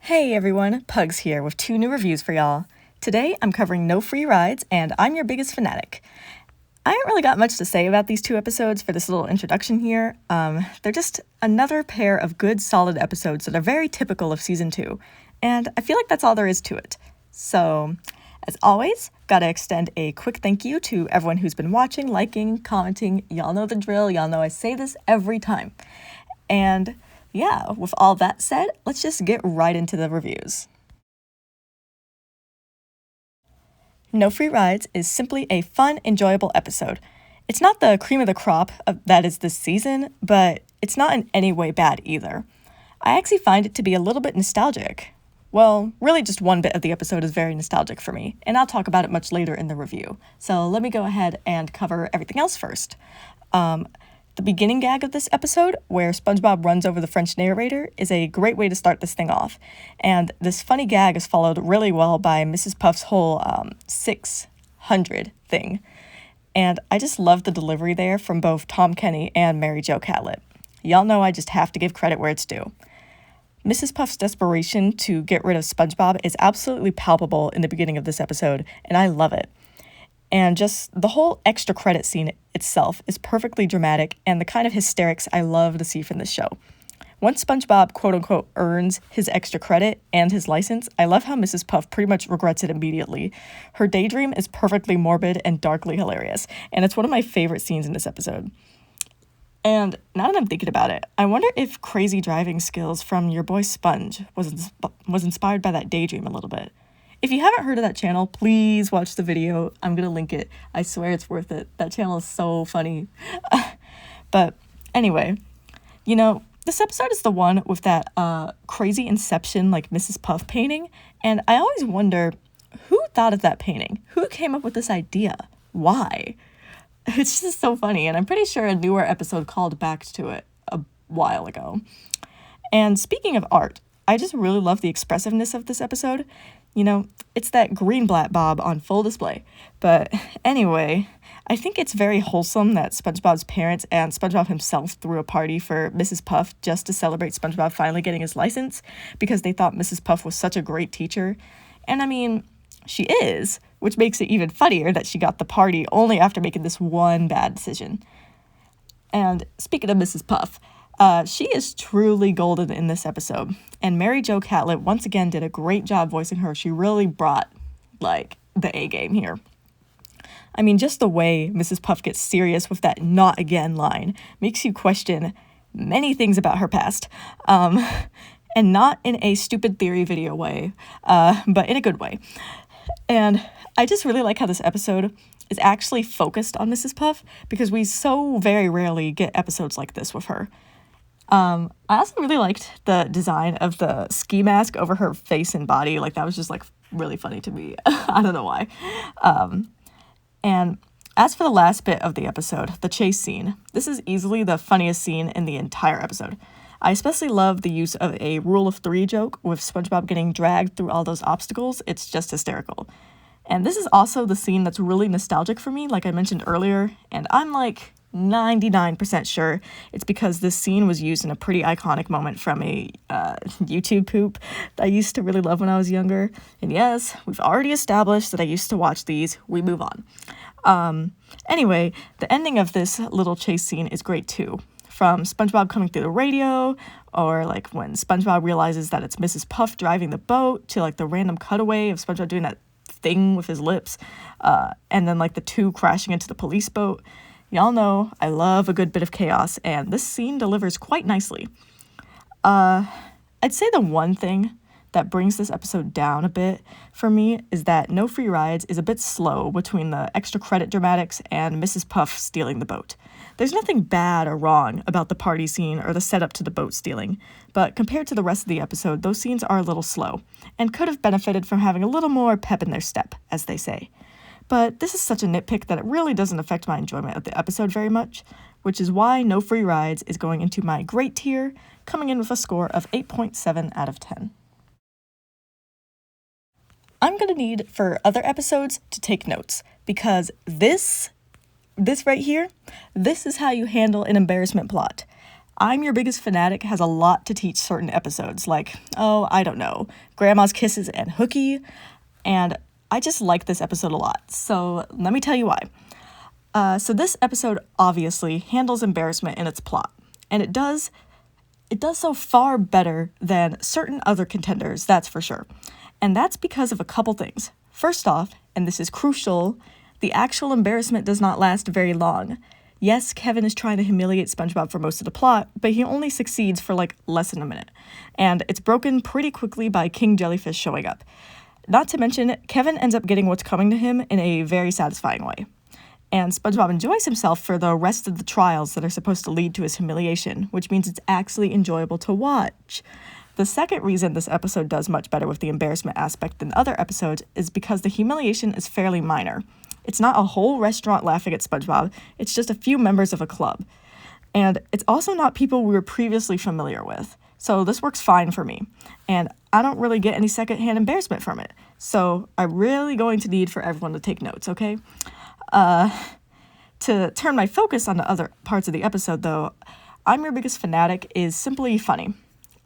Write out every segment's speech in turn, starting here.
Hey everyone, Pugs here with 2 new reviews for y'all. Today I'm covering No Free Rides and I'm your biggest fanatic. I haven't really got much to say about these 2 episodes for this little introduction here. They're just another pair of good solid episodes that are very typical of season 2, and I feel like that's all there is to it. So, as always, gotta extend a quick thank you to everyone who's been watching, liking, commenting. Y'all know the drill, y'all know I say this every time. And yeah, with all that said, let's just get right into the reviews. No Free Rides is simply a fun, enjoyable episode. It's not the cream of the crop that is this season, but it's not in any way bad either. I actually find it to be a little bit nostalgic. Well, really just one bit of the episode is very nostalgic for me, and I'll talk about it much later in the review. So let me go ahead and cover everything else first. The beginning gag of this episode, where SpongeBob runs over the French narrator, is a great way to start this thing off. And this funny gag is followed really well by Mrs. Puff's whole 600 thing. And I just love the delivery there from both Tom Kenny and Mary Jo Catlett. Y'all know I just have to give credit where it's due. Mrs. Puff's desperation to get rid of SpongeBob is absolutely palpable in the beginning of this episode, and I love it. And just the whole extra credit scene itself is perfectly dramatic and the kind of hysterics I love to see from this show. Once SpongeBob quote-unquote earns his extra credit and his license, I love how Mrs. Puff pretty much regrets it immediately. Her daydream is perfectly morbid and darkly hilarious, and it's one of my favorite scenes in this episode. And now that I'm thinking about it, I wonder if crazy driving skills from your boy Sponge was inspired by that daydream a little bit. If you haven't heard of that channel, please watch the video. I'm going to link it. I swear it's worth it. That channel is so funny. But anyway, this episode is the one with that crazy Inception like Mrs. Puff painting. And I always wonder, who thought of that painting? Who came up with this idea? Why? It's just so funny. And I'm pretty sure a newer episode called back to it a while ago. And speaking of art, I just really love the expressiveness of this episode. It's that Greenblatt Bob on full display. But anyway, I think it's very wholesome that SpongeBob's parents and SpongeBob himself threw a party for Mrs. Puff just to celebrate SpongeBob finally getting his license because they thought Mrs. Puff was such a great teacher. And I mean, she is, which makes it even funnier that she got the party only after making this one bad decision. And speaking of Mrs. Puff, she is truly golden in this episode, and Mary Jo Catlett once again did a great job voicing her. She really brought, the A-game here. I mean, just the way Mrs. Puff gets serious with that "not again" line makes you question many things about her past, and not in a stupid theory video way, but in a good way. And I just really like how this episode is actually focused on Mrs. Puff, because we so very rarely get episodes like this with her. I also really liked the design of the ski mask over her face and body. That was just really funny to me. I don't know why. And as for the last bit of the episode, the chase scene, this is easily the funniest scene in the entire episode. I especially love the use of a rule of 3 joke with SpongeBob getting dragged through all those obstacles. It's just hysterical. And this is also the scene that's really nostalgic for me, like I mentioned earlier, and I'm 99% sure it's because this scene was used in a pretty iconic moment from a YouTube poop that I used to really love when I was younger. And yes, we've already established that I used to watch these. We move on. Anyway, the ending of this little chase scene is great too. From SpongeBob coming through the radio, or when SpongeBob realizes that it's Mrs. Puff driving the boat, to the random cutaway of SpongeBob doing that thing with his lips, and then the 2 crashing into the police boat. Y'all know I love a good bit of chaos, and this scene delivers quite nicely. I'd say the one thing that brings this episode down a bit for me is that No Free Rides is a bit slow between the extra credit dramatics and Mrs. Puff stealing the boat. There's nothing bad or wrong about the party scene or the setup to the boat stealing, but compared to the rest of the episode, those scenes are a little slow, and could have benefited from having a little more pep in their step, as they say. But this is such a nitpick that it really doesn't affect my enjoyment of the episode very much, which is why No Free Rides is going into my great tier, coming in with a score of 8.7 out of 10. I'm going to need for other episodes to take notes, because this right here, this is how you handle an embarrassment plot. I'm Your Biggest Fanatic has a lot to teach certain episodes, like, oh, I don't know, Grandma's Kisses and Hooky, and I just like this episode a lot, so let me tell you why. So this episode obviously handles embarrassment in its plot, and it does so far better than certain other contenders, that's for sure. And that's because of a couple things. First off, and this is crucial, the actual embarrassment does not last very long. Yes, Kevin is trying to humiliate SpongeBob for most of the plot, but he only succeeds for like less than a minute. And it's broken pretty quickly by King Jellyfish showing up. Not to mention, Kevin ends up getting what's coming to him in a very satisfying way. And SpongeBob enjoys himself for the rest of the trials that are supposed to lead to his humiliation, which means it's actually enjoyable to watch. The second reason this episode does much better with the embarrassment aspect than other episodes is because the humiliation is fairly minor. It's not a whole restaurant laughing at SpongeBob, it's just a few members of a club. And it's also not people we were previously familiar with. So this works fine for me. And I don't really get any secondhand embarrassment from it. So I'm really going to need for everyone to take notes, okay? To turn my focus on the other parts of the episode, though, I'm Your Biggest Fanatic is simply funny.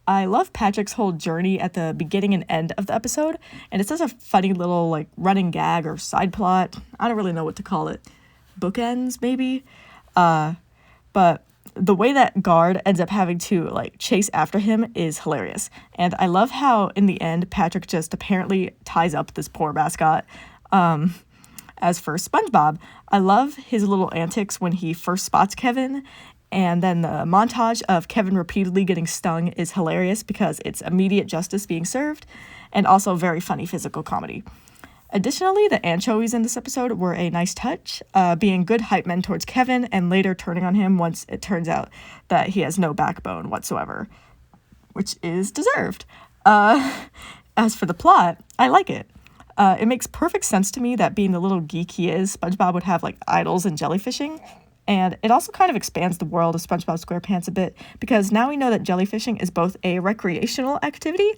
I love Patrick's whole journey at the beginning and end of the episode, and it's such a funny little, like, running gag or side plot. I don't really know what to call it. Bookends, maybe? But the way that Guard ends up having to, like, chase after him is hilarious. And I love how, in the end, Patrick just apparently ties up this poor mascot. As for SpongeBob, I love his little antics when he first spots Kevin, and then the montage of Kevin repeatedly getting stung is hilarious because it's immediate justice being served, and also very funny physical comedy. Additionally, the anchovies in this episode were a nice touch, being good hype men towards Kevin and later turning on him once it turns out that he has no backbone whatsoever, which is deserved. As for the plot, I like it. It makes perfect sense to me that being the little geek he is, SpongeBob would have, like, idols in jellyfishing. And it also kind of expands the world of SpongeBob SquarePants a bit, because now we know that jellyfishing is both a recreational activity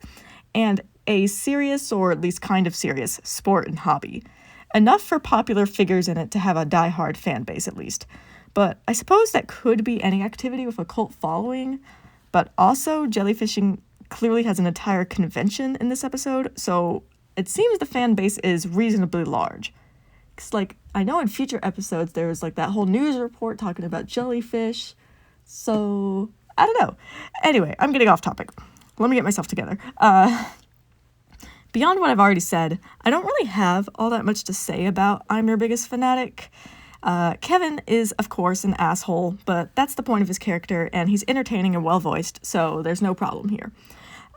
and a serious, or at least kind of serious, sport and hobby. Enough for popular figures in it to have a die-hard fan base, at least. But I suppose that could be any activity with a cult following. But also, jellyfishing clearly has an entire convention in this episode, so it seems the fan base is reasonably large. Because, like, I know in future episodes there was, like, that whole news report talking about jellyfish, so I don't know. Anyway, I'm getting off topic. Let me get myself together. Beyond what I've already said, I don't really have all that much to say about I'm Your Biggest Fanatic. Kevin is, of course, an asshole, but that's the point of his character, and he's entertaining and well-voiced, so there's no problem here.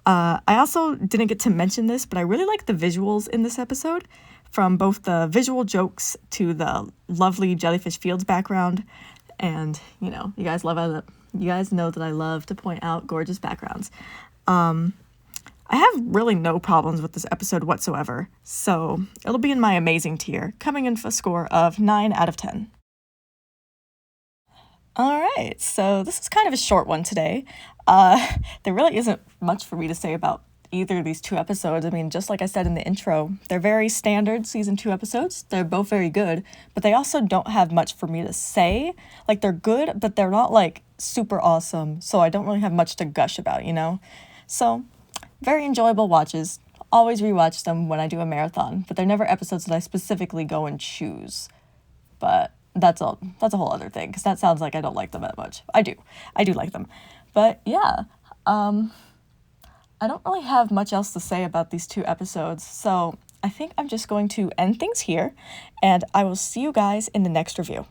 I also didn't get to mention this, but I really like the visuals in this episode, from both the visual jokes to the lovely Jellyfish Fields background, and, you know, you guys know that I love to point out gorgeous backgrounds. I have really no problems with this episode whatsoever, so it'll be in my amazing tier, coming in for a score of 9 out of 10. Alright, so this is kind of a short one today. There really isn't much for me to say about either of these two episodes. I mean, just like I said in the intro, they're very standard season 2 episodes. They're both very good, but they also don't have much for me to say. Like, they're good, but they're not, like, super awesome, so I don't really have much to gush about, you know? So, very enjoyable watches. Always rewatch them when I do a marathon, but they're never episodes that I specifically go and choose. But that's a whole other thing, because that sounds like I don't like them that much. I do like them. But yeah, I don't really have much else to say about these 2 episodes, so I think I'm just going to end things here, and I will see you guys in the next review.